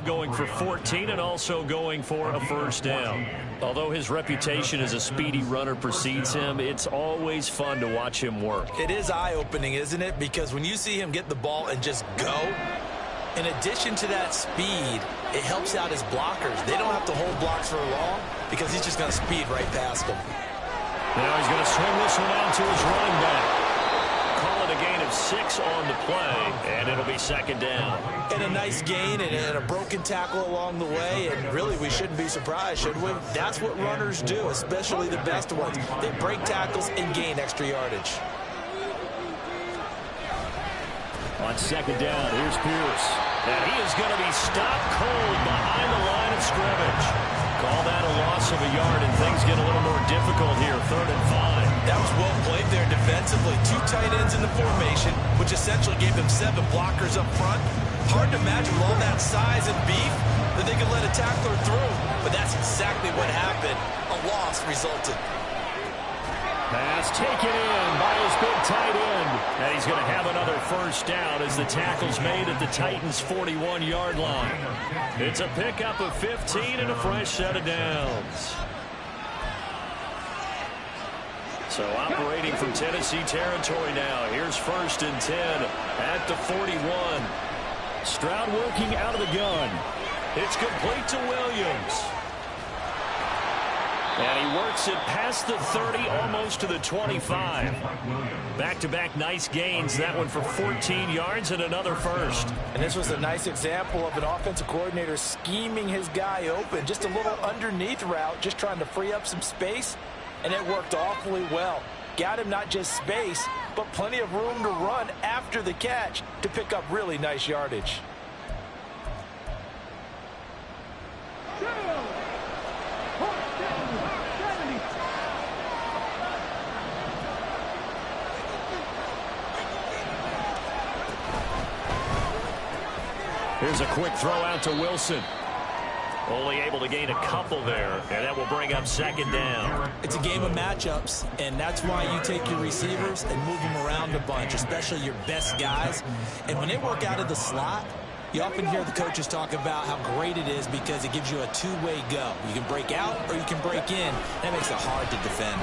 drive, going for 14 and also going for a first down. Although his reputation as a speedy runner precedes him, it's always fun to watch him work. It is eye-opening, isn't it? Because when you see him get the ball and just go, in addition to that speed, it helps out his blockers. They don't have to hold blocks for long because he's just going to speed right past them. Now he's going to swing this one out to his running back. Call it a gain of 6 on the play, and it'll be second down. And a nice gain and a broken tackle along the way, and really we shouldn't be surprised, should we? That's what runners do, especially the best ones. They break tackles and gain extra yardage. On second down, here's Pierce. And he is going to be stopped cold behind the line of scrimmage. Call that a loss of a yard, and things get a little more difficult here, 3rd and 5. That was well played there defensively. 2 tight ends in the formation, which essentially gave them 7 blockers up front. Hard to imagine with all that size and beef that they could let a tackler through. But that's exactly what happened. A loss resulted. Pass taken in by his big tight end. And he's going to have another first down as the tackle's made at the Titans' 41-yard line. It's a pickup of 15 and a fresh set of downs. So operating from Tennessee territory now. Here's 1st and 10 at the 41. Stroud working out of the gun. It's complete to Williams. And he works it past the 30, almost to the 25. Back-to-back nice gains. That one for 14 yards and another first. And this was a nice example of an offensive coordinator scheming his guy open. Just a little underneath route, just trying to free up some space. And it worked awfully well. Got him not just space, but plenty of room to run after the catch to pick up really nice yardage. Here's a quick throw out to Wilson. Only able to gain a couple there, and that will bring up second down. It's a game of matchups, and that's why you take your receivers and move them around a bunch, especially your best guys. And when they work out of the slot, you often hear the coaches talk about how great it is because it gives you a two-way go. You can break out or you can break in. That makes it hard to defend.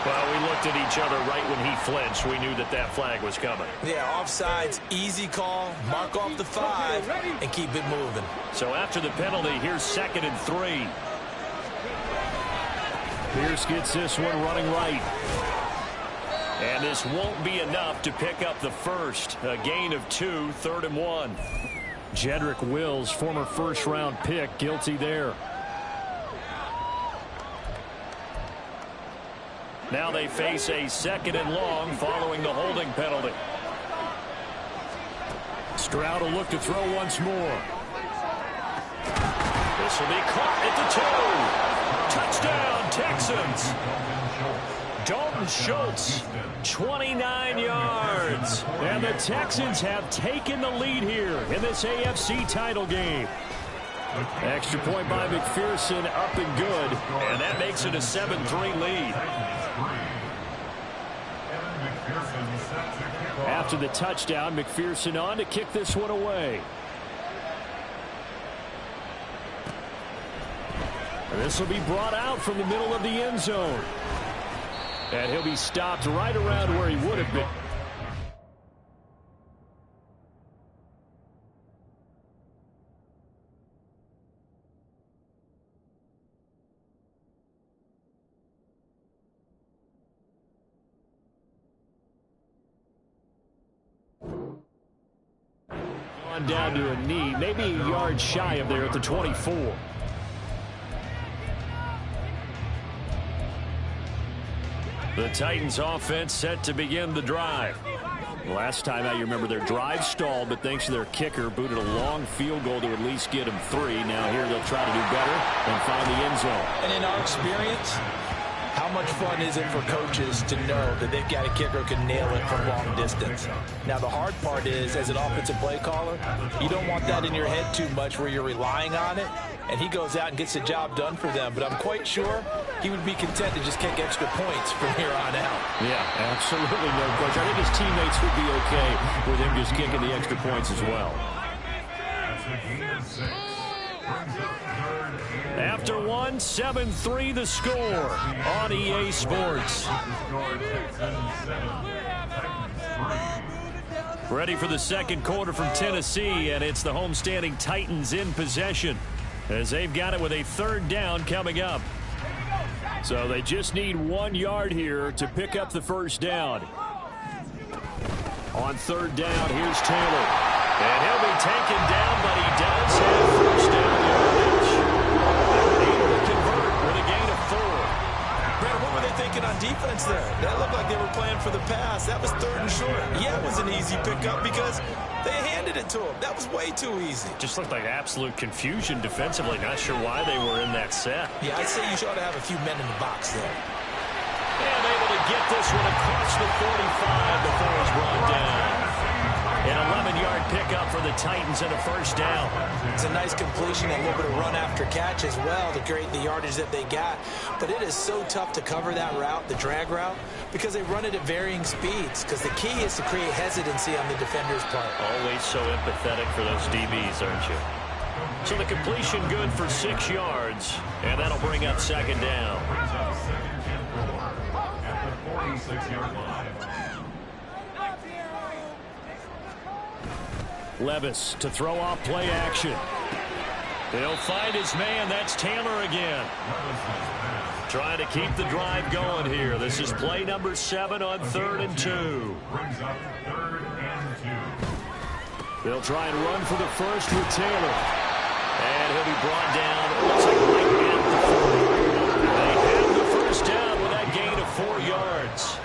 Well, we looked at each other right when he flinched. We knew that that flag was coming. Yeah, offsides, easy call, mark off the 5, and keep it moving. So after the penalty, here's 2nd and 3. Pierce gets this one running right. And this won't be enough to pick up the first. A gain of 2, 3rd and 1. Jedrick Wills, former first-round pick, guilty there. Now they face a 2nd and long following the holding penalty. Stroud will look to throw once more. This will be caught at the 2. Touchdown, Texans. Dalton Schultz, 29 yards. And the Texans have taken the lead here in this AFC title game. Extra point by McPherson, up and good. And that makes it a 7-3 lead. After the touchdown, McPherson on to kick this one away. This will be brought out from the middle of the end zone. And he'll be stopped right around where he would have been. On down to a knee, maybe a yard shy of there at the 24. The Titans offense set to begin the drive. Last time out, you remember their drive stalled, but thanks to their kicker, booted a long field goal to at least get them 3. Now here they'll try to do better and find the end zone. And in our experience, How much fun is it for coaches to know that they've got a kicker who can nail it from long distance? Now, the hard part is, as an offensive play caller, you don't want that in your head too much where you're relying on it, and he goes out and gets the job done for them. But I'm quite sure he would be content to just kick extra points from here on out. Yeah, absolutely no question. I think his teammates would be okay with him just kicking the extra points as well. After one, 7-3 the score on EA Sports. Ready for the second quarter from Tennessee, and it's the homestanding Titans in possession as they've got it with a third down coming up. So they just need 1 yard here to pick up the first down. On third down, here's Taylor. And he'll be taken down, but he does have first down yardage. Able to convert with a gain of 4. Brandon, what were they thinking on defense there? That looked like they were playing for the pass. That was third and short. Yeah, it was an easy pickup because they handed it to him. That was way too easy. Just looked like absolute confusion defensively. Not sure why they were in that set. Yeah, I'd say you should have a few men in the box there. And able to get this one across the 45 before he's brought down. An 11-yard pickup for the Titans and a first down. It's a nice completion, a little bit of run after catch as well to create the yardage that they got. But it is so tough to cover that route, the drag route, because they run it at varying speeds. Because the key is to create hesitancy on the defender's part. Always so empathetic for those DBs, aren't you? So the completion good for 6 yards, and that'll bring up second down. At the 46-yard line. Levis to throw off play action. They'll find his man. That's Taylor again. Trying to keep the drive going here. This is play number 7 on 3rd and 2. They'll try and run for the first with Taylor. And he'll be brought down. Looks like right at the 40. They have the first down with that gain of 4 yards.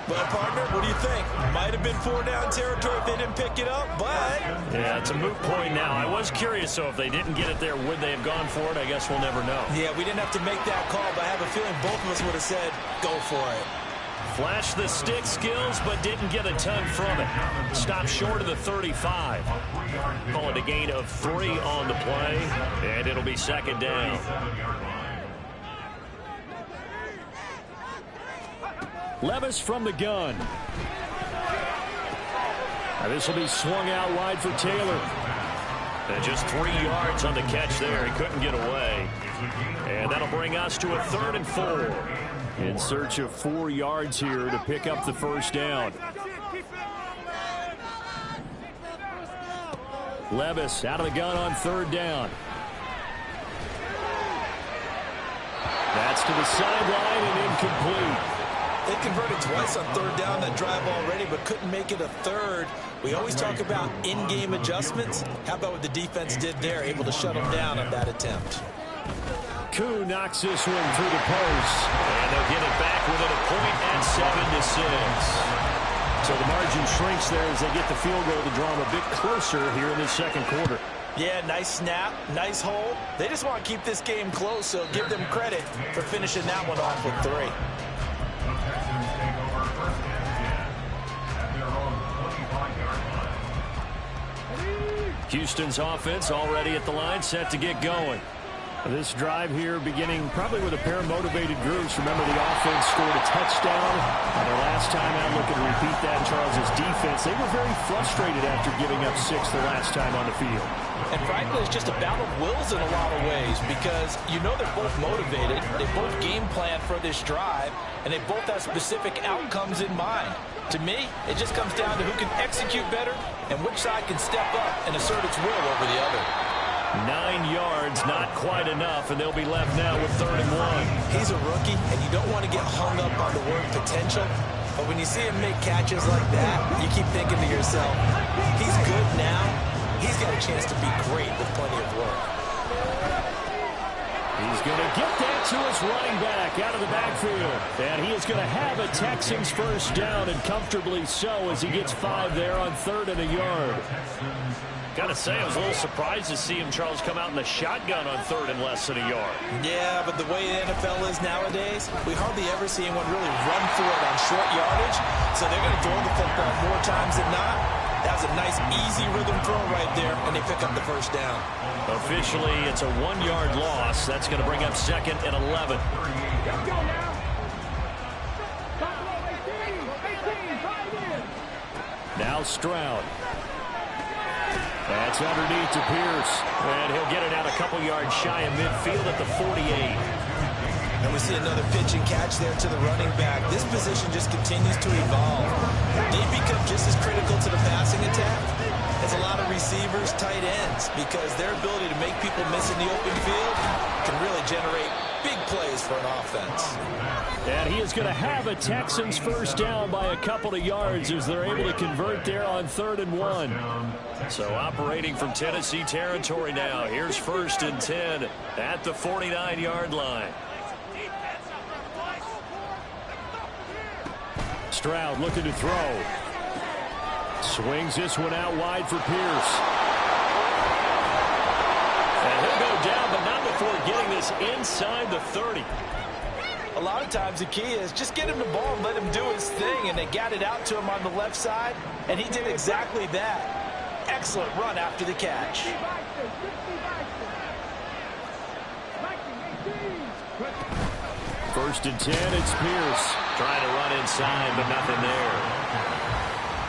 Well, partner, what do you think? Might have been 4-down territory if they didn't pick it up, but... Yeah, it's a moot point now. I was curious, so if they didn't get it there, would they have gone for it? I guess we'll never know. Yeah, we didn't have to make that call, but I have a feeling both of us would have said, go for it. Flashed the stick skills, but didn't get a ton from it. Stopped short of the 35. Call it a gain of 3 on the play, and it'll be second down. Levis from the gun. Now this will be swung out wide for Taylor. And just 3 yards on the catch there. He couldn't get away. And that'll bring us to a 3rd and 4. In search of 4 yards here to pick up the first down. Levis out of the gun on 3rd down. That's to the sideline and incomplete. They converted twice on 3rd down that drive already, but couldn't make it a 3rd. We always talk about in-game adjustments. How about what the defense did there, able to shut them down on that attempt. HOU knocks this one through the post. And they'll get it back within a point at 7-6. So the margin shrinks there as they get the field goal to draw them a bit closer here in the second quarter. Yeah, nice snap, nice hold. They just want to keep this game close, so give them credit for finishing that one off with 3. Houston's offense already at the line, set to get going. This drive here beginning probably with a pair of motivated groups. Remember, the offense scored a touchdown on their last time out. Looking to repeat that. Charles' defense, they were very frustrated after giving up 6 the last time on the field. And frankly, it's just a battle of wills in a lot of ways because you know they're both motivated. They both game plan for this drive, and they both have specific outcomes in mind. To me, it just comes down to who can execute better and which side can step up and assert its will over the other. 9 yards, not quite enough, and they'll be left now with 3rd and 1. He's a rookie, and you don't want to get hung up on the word potential. But when you see him make catches like that, you keep thinking to yourself, he's good now. He's got a chance to be great with plenty of work. He's going to get that to his running back out of the backfield. And he is going to have a Texans first down, and comfortably so as he gets 5 there on 3rd and a yard. Gotta say, I was a little surprised to see him, Charles, come out in the shotgun on third and less than a yard. Yeah, but the way the NFL is nowadays, we hardly ever see anyone really run for it on short yardage. So they're going to throw the football more times than not. That was a nice, easy rhythm throw right there, and they pick up the first down. Officially, it's a 1-yard loss. That's going to bring up second and 11. Now Stroud. That's underneath to Pierce. And he'll get it out a couple yards shy of midfield at the 48. And we see another pitch and catch there to the running back. This position just continues to evolve. They become just as critical to the passing attack as a lot of receivers, tight ends, because their ability to make people miss in the open field can really generate big plays for an offense. And he is going to have a Texans first down by a couple of yards as they're able to convert there on 3rd and 1. So operating from Tennessee territory now. Here's 1st and 10 at the 49-yard line. Stroud looking to throw. Swings this one out wide for Pierce. And he'll go down, but not before getting this inside the 30. A lot of times the key is just get him the ball and let him do his thing, and they got it out to him on the left side, and he did exactly that. Excellent run after the catch. First and 10, it's Pierce. Trying to run inside, but nothing there.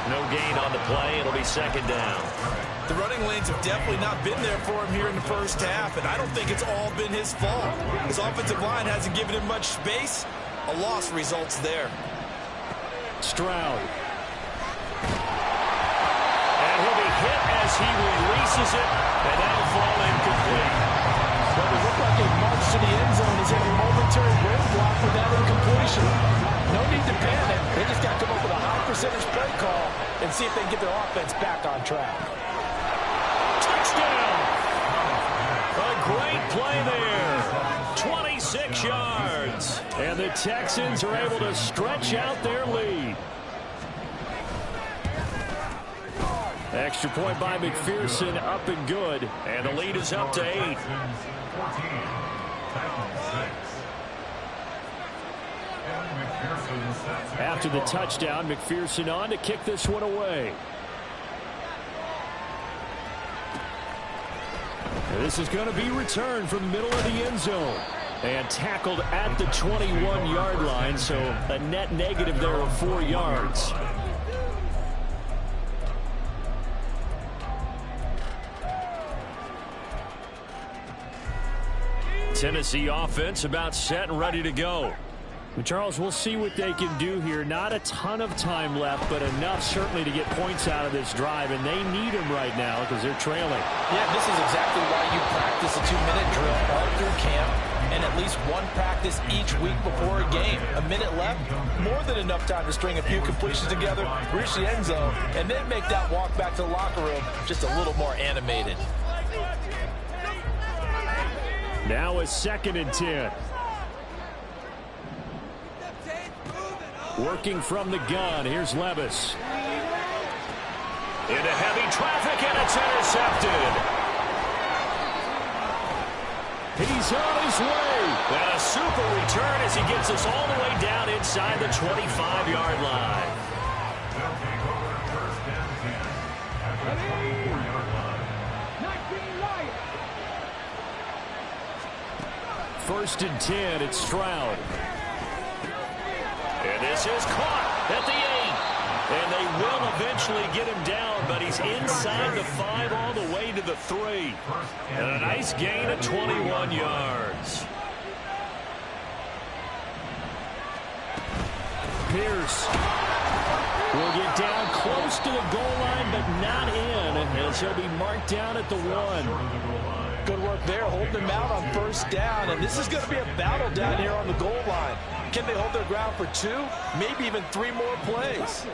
No gain on the play. It'll be 2nd down. The running lanes have definitely not been there for him here in the first half, and I don't think it's all been his fault. His offensive line hasn't given him much space. A loss results there. Stroud. And he'll be hit as he releases it, and that'll fall incomplete. Well, it looked like a march to the end zone is in a momentary roadblock with that incompletion. No need to panic. They just got to come up with a high percentage play call and see if they can get their offense back on track. Touchdown! A great play there. 26 yards. And the Texans are able to stretch out their lead. Extra point by McPherson, up and good. And the lead is up to 8. After the touchdown, McPherson on to kick this one away. This is going to be returned from the middle of the end zone. And tackled at the 21-yard line, so a net negative there of 4 yards. Tennessee offense about set and ready to go. Charles, we'll see what they can do here. Not a ton of time left, but enough certainly to get points out of this drive, and they need them right now because they're trailing. Yeah, this is exactly why you practice a 2-minute drill all through camp and at least one practice each week before a game. A minute left, more than enough time to string a few completions together, reach the end zone, and then make that walk back to the locker room just a little more animated. Now a 2nd and 10. Working from the gun. Here's Levis. Into heavy traffic, and it's intercepted. He's on his way. And a super return as he gets us all the way down inside the 25-yard line. First and 10, it's Stroud. And this is caught at the 8. And they will eventually get him down, but he's inside the 5 all the way to the 3. And a nice gain of 21 yards. Pierce will get down close to the goal line, but not in, as he'll be marked down at the 1. Good work there, holding them out on first down, and this is going to be a battle down here on the goal line. Can they hold their ground for 2, maybe even 3 more plays?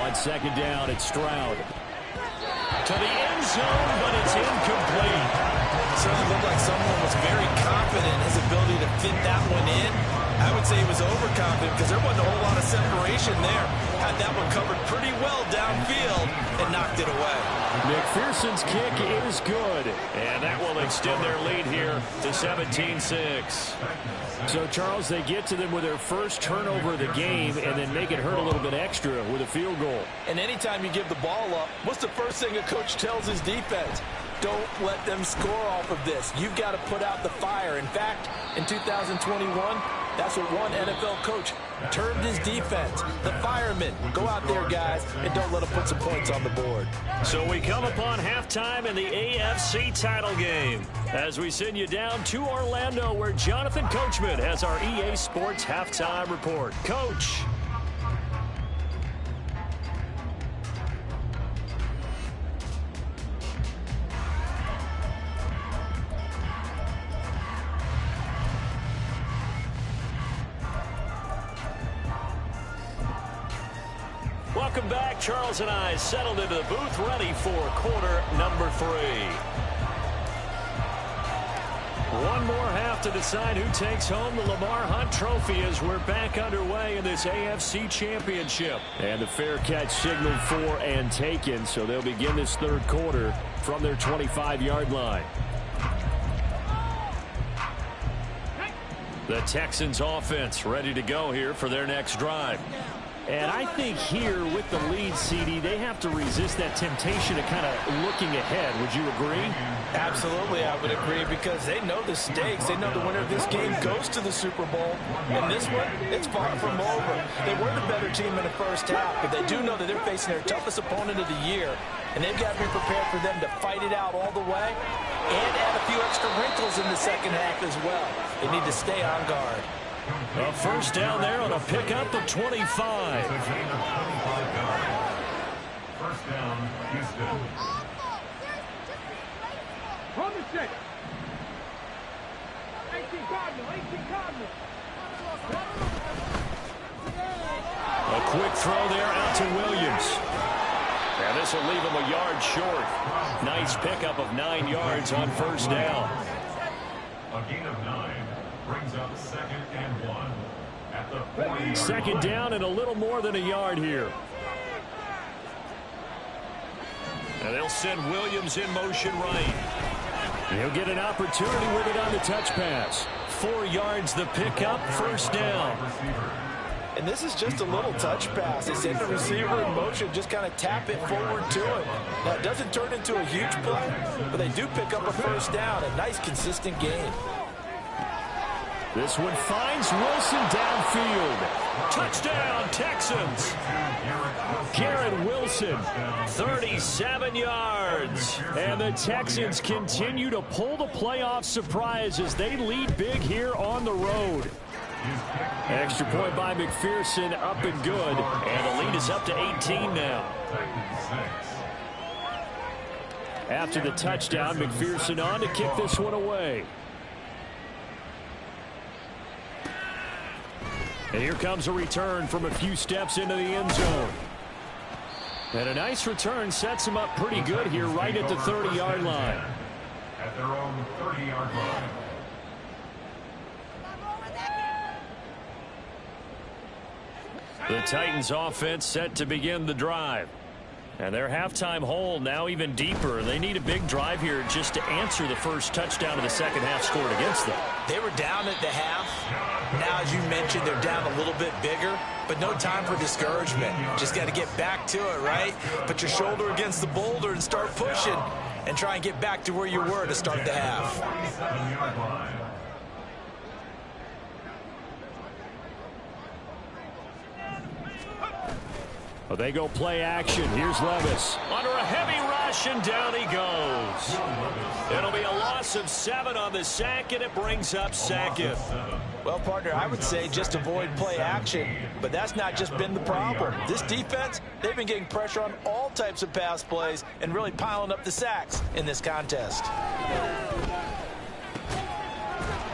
On 2nd down, it's Stroud. To the end zone, but it's incomplete. Certainly looked like someone was very confident in his ability to fit that one in. I would say he was overconfident because there wasn't a whole lot of separation there. Had that one covered pretty well downfield and knocked it away. McPherson's kick is good, and that will extend their lead here to 17-6. So, Charles, they get to them with their first turnover of the game and then make it hurt a little bit extra with a field goal. And anytime you give the ball up, what's the first thing a coach tells his defense? Don't let them score off of this. You've got to put out the fire. In fact, in 2021, that's what one NFL coach termed his defense. The firemen. Go out there, guys, and don't let them put some points on the board. So we come upon halftime in the AFC title game as we send you down to Orlando, where Jonathan Coachman has our EA Sports halftime report. Coach. Welcome back. Charles and I settled into the booth, ready for quarter number 3. One more half to decide who takes home the Lamar Hunt Trophy as we're back underway in this AFC Championship. And the fair catch signaled for and taken, so they'll begin this third quarter from their 25-yard line. The Texans offense ready to go here for their next drive. And I think here with the lead, CD, they have to resist that temptation of kind of looking ahead. Would you agree? Absolutely, I would agree, because they know the stakes. They know the winner of this game goes to the Super Bowl. And this one, it's far from over. They were the better team in the first half, but they do know that they're facing their toughest opponent of the year. And they've got to be prepared for them to fight it out all the way and add a few extra wrinkles in the second half as well. They need to stay on guard. A first down there on a pickup of 25. First down, Houston. Run the check. 18 Cardinal, 18 Cardinal. A quick throw there out to Williams. And this will leave him a yard short. Nice pickup of 9 yards on first down. A gain of 9. Brings up 2nd and 1 at the 40-yard Second down and a little more than a yard here. And they'll send Williams in motion right. He'll get an opportunity with it on the touch pass. 4 yards the pickup, first down. And this is just a little touch pass. They send the receiver in motion, just kind of tap it forward to him. Now, it doesn't turn into a huge play, but they do pick up a first down. A nice, consistent gain. This one finds Wilson downfield. Touchdown, Texans. Garrett Wilson, 37 yards. And the Texans continue to pull the playoff surprise as they lead big here on the road. Extra point by McPherson, up and good. And the lead is up to 18 now. After the touchdown, McPherson on to kick this one away. And here comes a return from a few steps into the end zone. And a nice return sets him up pretty good here right at the 30-yard line. At their own 30-yard line. The Titans offense set to begin the drive. And their halftime hole now even deeper. They need a big drive here just to answer the first touchdown of the second half scored against them. They were down at the half. Now, as you mentioned, they're down a little bit bigger, but no time for discouragement. Just got to get back to it, right? Put your shoulder against the boulder and start pushing and try and get back to where you were to start the half. 47-yard line. Well, they go play action. Here's Levis. Under a heavy rush, and down he goes. It'll be a loss of 7 on the sack, and it brings up second. Well, partner, I would say just avoid play action, but that's not just been the problem. This defense, they've been getting pressure on all types of pass plays and really piling up the sacks in this contest.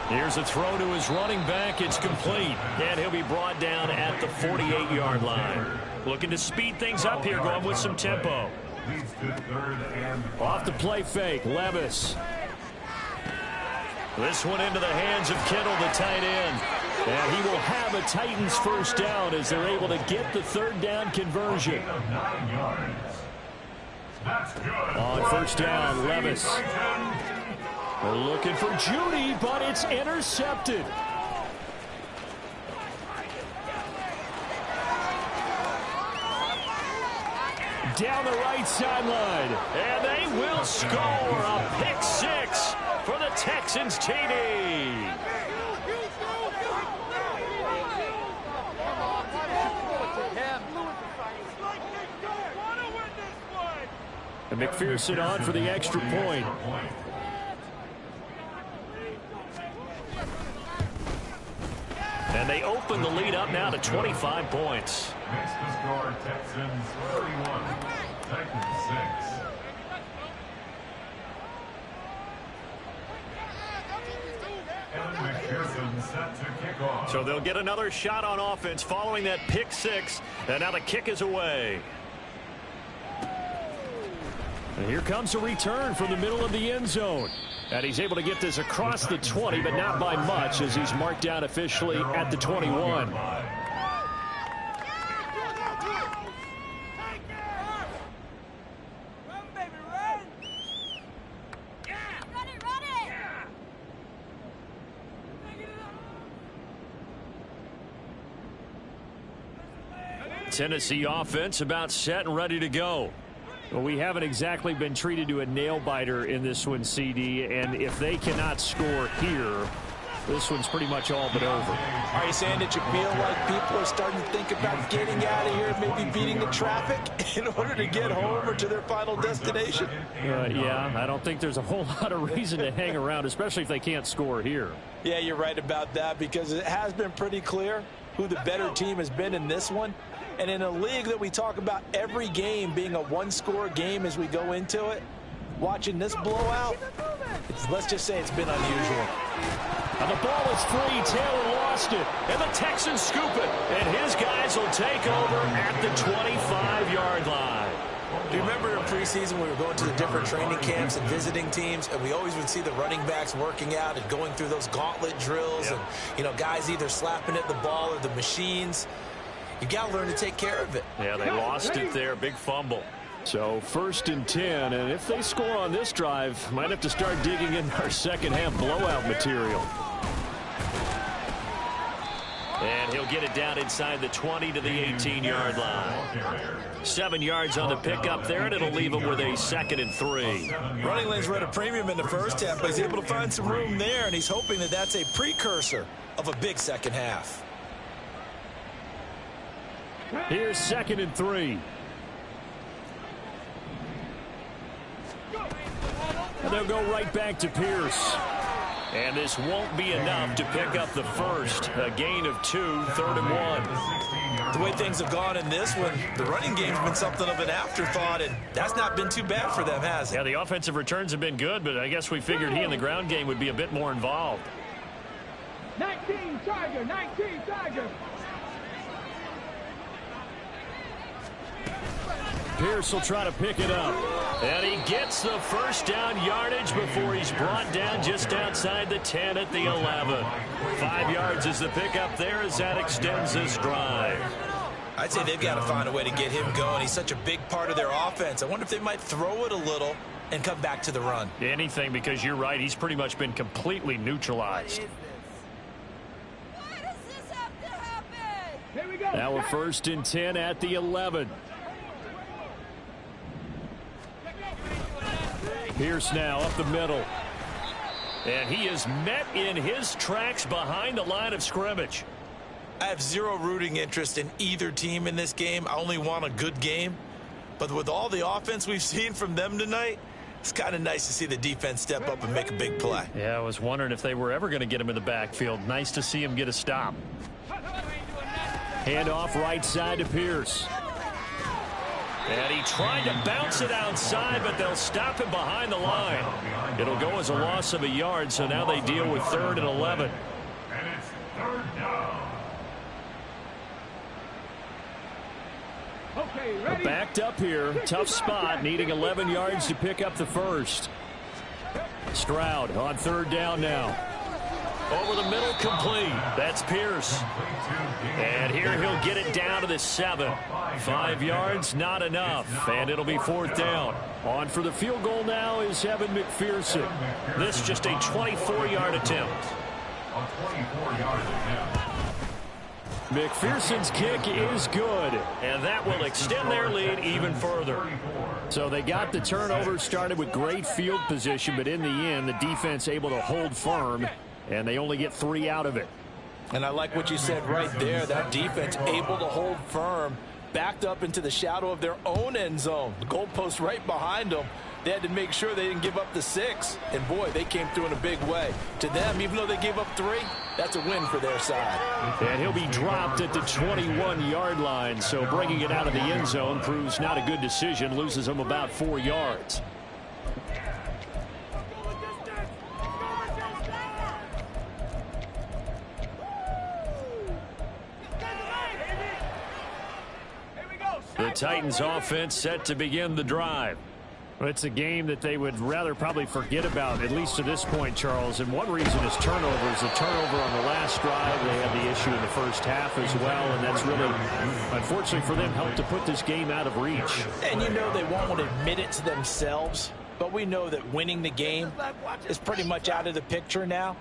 Here's a throw to his running back. It's complete, and he'll be brought down at the 48-yard line. Looking to speed things up here, going with some tempo. Off the play fake, Levis. This one into the hands of Kittle, the tight end. And he will have a Titans first down as they're able to get the third down conversion. On first down, Levis. They're looking for Judy, but it's intercepted. Down the right sideline, and they will score a pick six for the Texans TD. And McPherson on for the extra point. And they open the lead up now to 25 points. Makes the score Texans 31, Titans 6. And McPherson set to kick off. So they'll get another shot on offense following that pick six. And now the kick is away. And here comes a return from the middle of the end zone. And he's able to get this across the 20, but not by much as he's marked down officially at the 21. Tennessee offense about set and ready to go. Well, we haven't exactly been treated to a nail-biter in this one, CD, and if they cannot score here, this one's pretty much all but over. Are you saying that you feel like people are starting to think about getting out of here, maybe beating the traffic in order to get home or to their final destination? Yeah, I don't think there's a whole lot of reason to hang around, especially if they can't score here. Yeah, you're right about that because it has been pretty clear who the better team has been in this one. And in a league that we talk about every game being a one-score game as we go into it, watching this blowout, let's just say it's been unusual. And the ball is free. Taylor lost it. And the Texans scoop it. And his guys will take over at the 25-yard line. Do you remember in preseason we were going to the different training camps and visiting teams, and we always would see the running backs working out and going through those gauntlet drills, and, you know, guys either slapping at the ball or the machines. You got to learn to take care of it. Yeah, they lost it there. Big fumble. So 1st and 10, and if they score on this drive, might have to start digging in our second half blowout material. And he'll get it down inside the 20 to the 18-yard line. 7 yards on the pickup there, and it'll leave him with a 2nd and 3. Running lanes were at a premium in the first half, but he's able to find some room there, and he's hoping that that's a precursor of a big second half. Here's 2nd and 3. And they'll go right back to Pierce. And this won't be enough to pick up the first. A gain of 2, 3rd and 1. The way things have gone in this one, the running game's been something of an afterthought, and that's not been too bad for them, has it? Yeah, the offensive returns have been good, but I guess we figured he in the ground game would be a bit more involved. 19 Tiger, 19 Tiger. Pierce will try to pick it up. And he gets the first down yardage before he's brought down just outside the 10 at the 11. 5 yards is the pickup there as that extends this drive. I'd say they've got to find a way to get him going. He's such a big part of their offense. I wonder if they might throw it a little and come back to the run. Anything, because you're right. He's pretty much been completely neutralized. Why does this have to happen? Here we go. Now a 1st and 10 at the 11. Pierce now up the middle. And he is met in his tracks behind the line of scrimmage. I have zero rooting interest in either team in this game. I only want a good game. But with all the offense we've seen from them tonight, it's kind of nice to see the defense step up and make a big play. Yeah, I was wondering if they were ever going to get him in the backfield. Nice to see him get a stop. Hand off right side to Pierce. And he tried to bounce it outside, but they'll stop him behind the line. It'll go as a loss of a yard, so now they deal with 3rd and 11. And it's 3rd down. Okay, ready? Backed up here. Tough spot, needing 11 yards to pick up the first. Stroud on 3rd down now. Over the middle, complete. That's Pierce. And here he'll get it down to the 7. 5 yards, not enough. And it'll be 4th down. On for the field goal now is Evan McPherson. This just a 24-yard attempt. A 24-yard attempt. McPherson's kick is good, and that will extend their lead even further. So they got the turnover started with great field position, but in the end, the defense able to hold firm, and they only get 3 out of it. And I like what you said right there, that defense able to hold firm, backed up into the shadow of their own end zone. The goalpost right behind them. They had to make sure they didn't give up the 6. And, boy, they came through in a big way. To them, even though they gave up 3, that's a win for their side. And he'll be dropped at the 21-yard line. So bringing it out of the end zone proves not a good decision. Loses them about 4 yards. The Titans offense set to begin the drive. It's a game that they would rather probably forget about, at least to this point, Charles. And one reason is turnovers. The turnover on the last drive, they had the issue in the first half as well. And that's really, unfortunately for them, helped to put this game out of reach. And you know they won't admit it to themselves, but we know that winning the game is pretty much out of the picture now.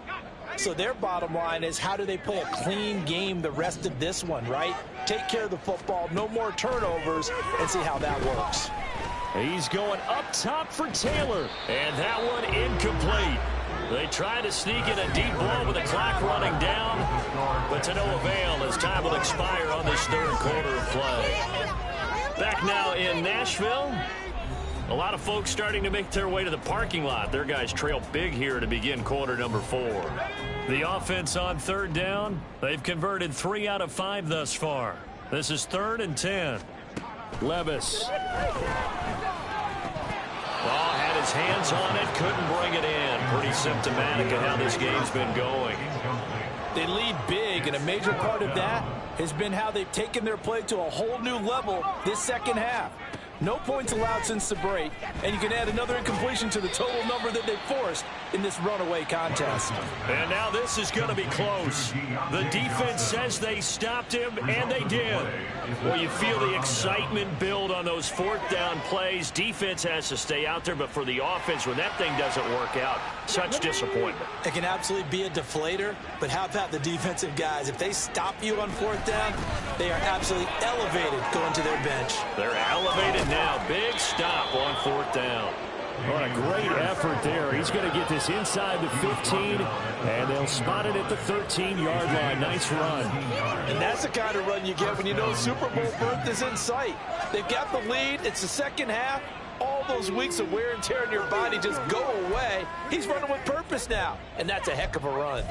So their bottom line is, how do they play a clean game the rest of this one, right? Take care of the football, no more turnovers, and see how that works. He's going up top for Taylor, and that one incomplete. They try to sneak in a deep ball with the clock running down, but to no avail as time will expire on this 3rd quarter of play. Back now in Nashville. A lot of folks starting to make their way to the parking lot. Their guys trail big here to begin quarter number 4. The offense on 3rd down. They've converted 3 out of 5 thus far. This is 3rd and 10. Levis. Ball had his hands on it, couldn't bring it in. Pretty symptomatic of how this game's been going. They lead big, and a major part of that has been how they've taken their play to a whole new level this second half. No points allowed since the break, and you can add another incompletion to the total number that they've forced in this runaway contest. And now this is going to be close. The defense says they stopped him, and they did. Well, you feel the excitement build on those 4th down plays. Defense has to stay out there, but for the offense, when that thing doesn't work out, such disappointment. It can absolutely be a deflator, but how about the defensive guys? If they stop you on 4th down, they are absolutely elevated going to their bench. They're elevated now. Big stop on 4th down. What a great effort there. He's going to get this inside the 15, and they'll spot it at the 13-yard line. Nice run. And that's the kind of run you get when you know Super Bowl berth is in sight. They've got the lead. It's the second half. All those weeks of wear and tear in your body just go away. He's running with purpose now, and that's a heck of a run.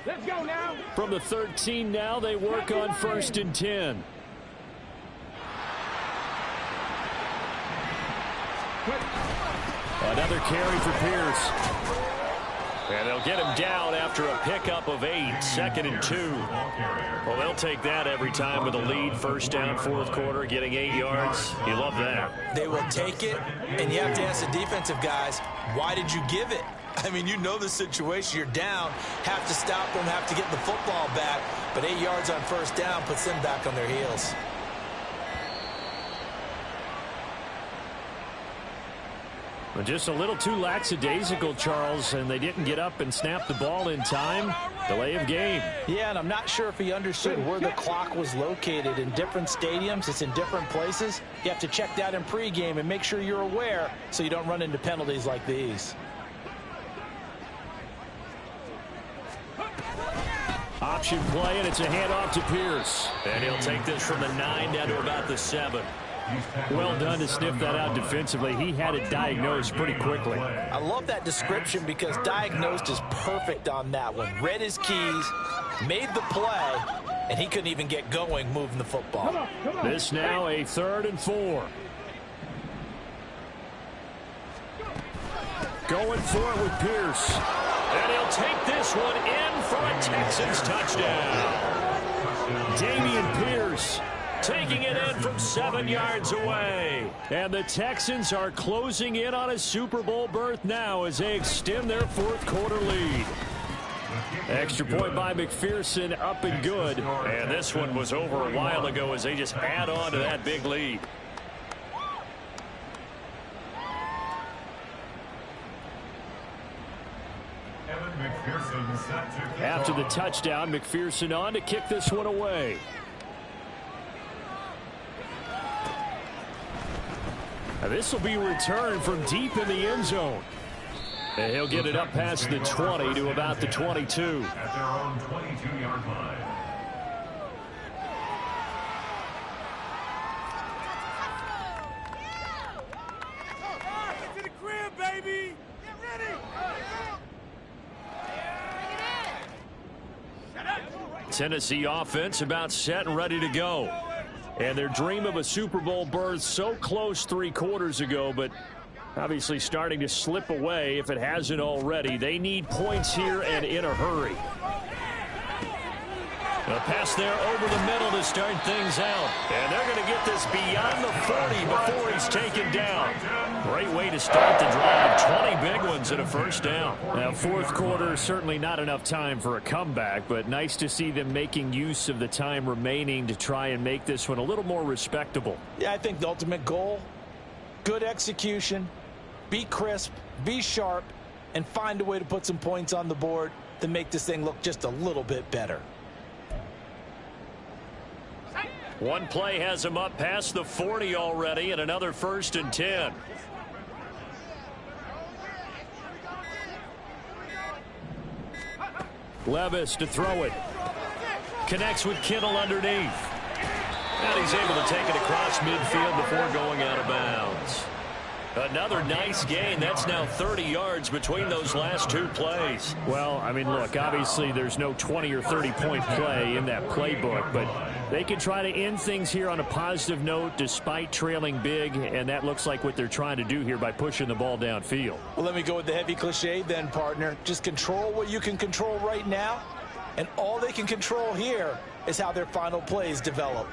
Let's go now. From the 13 now, they work on 1st and 10. Another carry for Pierce. And they'll get him down after a pickup of 8. 2nd and 2. Well, they'll take that every time with a lead. 1st down, 4th quarter, getting 8 yards. You love that. They will take it, and you have to ask the defensive guys, why did you give it? I mean, you know the situation. You're down, have to stop them, have to get the football back. But 8 yards on 1st down puts them back on their heels. Just a little too lackadaisical, Charles, and they didn't get up and snap the ball in time. Delay of game. Yeah, and I'm not sure if he understood where the clock was located. In different stadiums, it's in different places. You have to check that in pregame and make sure you're aware so you don't run into penalties like these. Option play, and it's a handoff to Pierce. And he'll take this from the 9 down to about the 7. Well done to sniff that out defensively. He had it diagnosed pretty quickly. I love that description because diagnosed is perfect on that one. Read his keys, made the play, and he couldn't even get going moving the football. Come on. This now a 3rd and 4. Going for it with Pierce. And he'll take this one in for a Texans touchdown. Dameon Pierce taking it in from 7 yards away. And the Texans are closing in on a Super Bowl berth now as they extend their 4th quarter lead. Extra point by McPherson, up and good. And this one was over a while ago as they just add on to that big lead. After the touchdown, McPherson on to kick this one away. Now this will be returned from deep in the end zone. And he'll get it up past the 20 to about the 22. At their own 22-yard line. To the crib, baby! Get ready! Tennessee offense about set and ready to go. And their dream of a Super Bowl berth so close 3 quarters ago, but obviously starting to slip away if it hasn't already. They need points here and in a hurry. A pass there over the middle to start things out. And they're going to get this beyond the 40 before he's taken down. Great way to start the drive. 20 big ones and a first down. Now, fourth quarter, certainly not enough time for a comeback, but nice to see them making use of the time remaining to try and make this one a little more respectable. Yeah, I think the ultimate goal, good execution, be crisp, be sharp, and find a way to put some points on the board to make this thing look just a little bit better. One play has him up past the 40 already, and another 1st and 10. Levis to throw it. Connects with Kittle underneath. And he's able to take it across midfield before going out of bounds. Another nice gain. That's now 30 yards between those last 2 plays. Well, I mean, look, obviously there's no 20 or 30-point play in that playbook, but they can try to end things here on a positive note despite trailing big, and that looks like what they're trying to do here by pushing the ball downfield. Well, let me go with the heavy cliche then, partner. Just control what you can control right now, and all they can control here is how their final plays develop.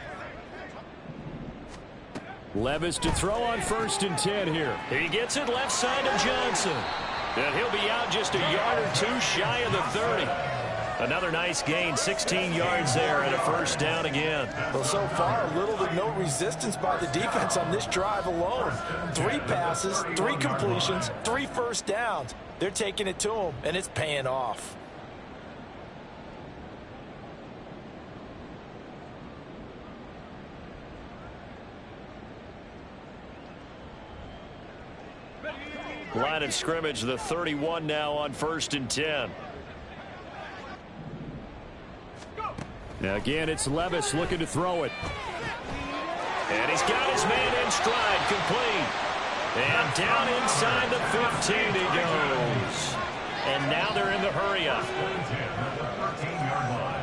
Levis to throw on 1st and 10 here. He gets it left side of Johnson. And he'll be out just a yard or 2 shy of the 30. Another nice gain, 16 yards there and a first down again. Well, so far, little to no resistance by the defense on this drive alone. 3 passes, 3 completions, 3 first downs. They're taking it to them, and it's paying off. Line of scrimmage, the 31 now on 1st and 10. Now again, it's Levis looking to throw it. And he's got his man in stride, complete. And down inside the 15 he goes. And now they're in the hurry up. 13-yard line.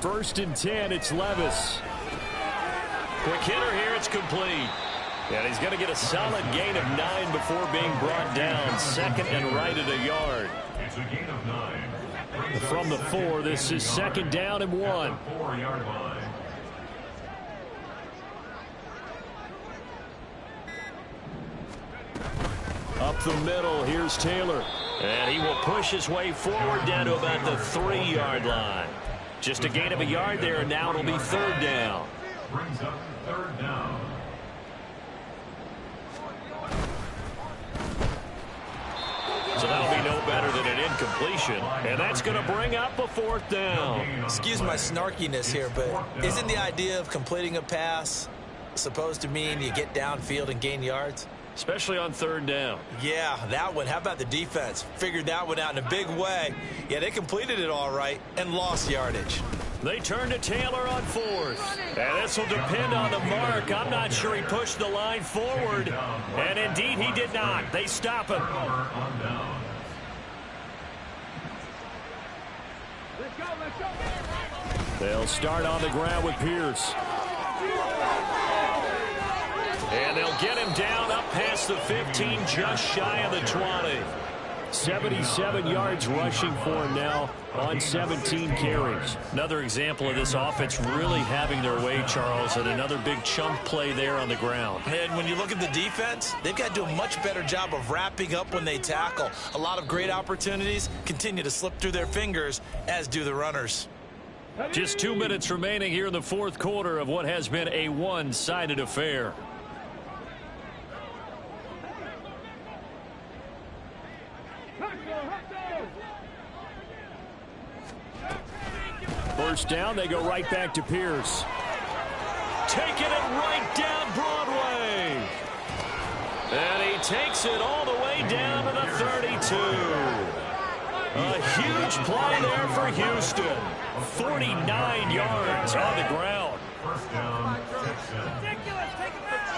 First and 10, it's Levis. Quick hitter here, it's complete. And he's going to get a solid gain of 9 before being brought down. 2nd and right at a yard. It's a gain of 9. From the 4, this is 2nd down and 1. 4-yard line. Up the middle, here's Taylor. And he will push his way forward down to about the 3-yard line. Just a gain of a yard there, and now it'll be 3rd down. Brings up 3rd down. So that'll be no better than an incompletion. And that's going to bring up a 4th down. Excuse my snarkiness here, but isn't the idea of completing a pass supposed to mean you get downfield and gain yards? Especially on 3rd down. Yeah, that one. How about the defense? Figured that one out in a big way. Yeah, they completed it all right and lost yardage. They turn to Taylor on 4th. And this will depend on the mark. I'm not sure he pushed the line forward. And indeed he did not. They stop him. They'll start on the ground with Pierce. And they'll get him down up past the 15, just shy of the 20. 77 yards rushing for him now on 17 carries. Another example of this offense really having their way, Charles, and another big chunk play there on the ground. And when you look at the defense, they've got to do a much better job of wrapping up when they tackle. A lot of great opportunities continue to slip through their fingers, as do the runners. Just 2 minutes remaining here in the fourth quarter of what has been a one-sided affair. First down, they go right back to Pierce. Taking it right down Broadway. And he takes it all the way down to the 32. A huge play there for Houston. 49 yards on the ground. First down, Texans. Ridiculous. Take it back.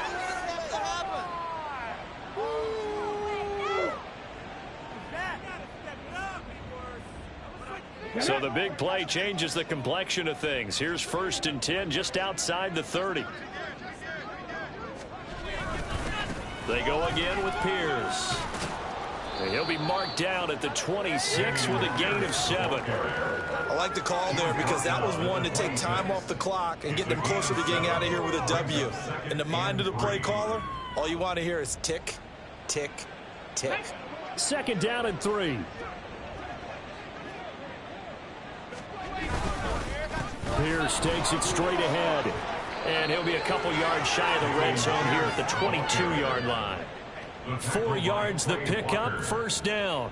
So the big play changes the complexion of things. Here's 1st and 10 just outside the 30. They go again with Pierce. And he'll be marked down at the 26 with a gain of 7. I like the call there because that was one to take time off the clock and get them closer to getting out of here with a W. In the mind of the play caller, all you want to hear is tick, tick, tick. 2nd down and 3. Pierce takes it straight ahead. And he'll be a couple yards shy of the red zone here at the 22-yard line. 4 yards the pickup, 1st down.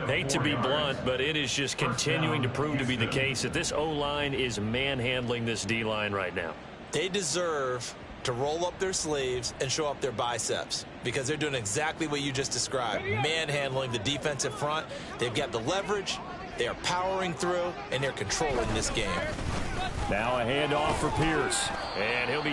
Hate to be blunt, but it is just continuing to prove to be the case that this O-line is manhandling this D-line right now. They deserve to roll up their sleeves and show up their biceps because they're doing exactly what you just described, manhandling the defensive front. They've got the leverage, they are powering through, and they're controlling this game. Now a handoff for Pierce, and he'll be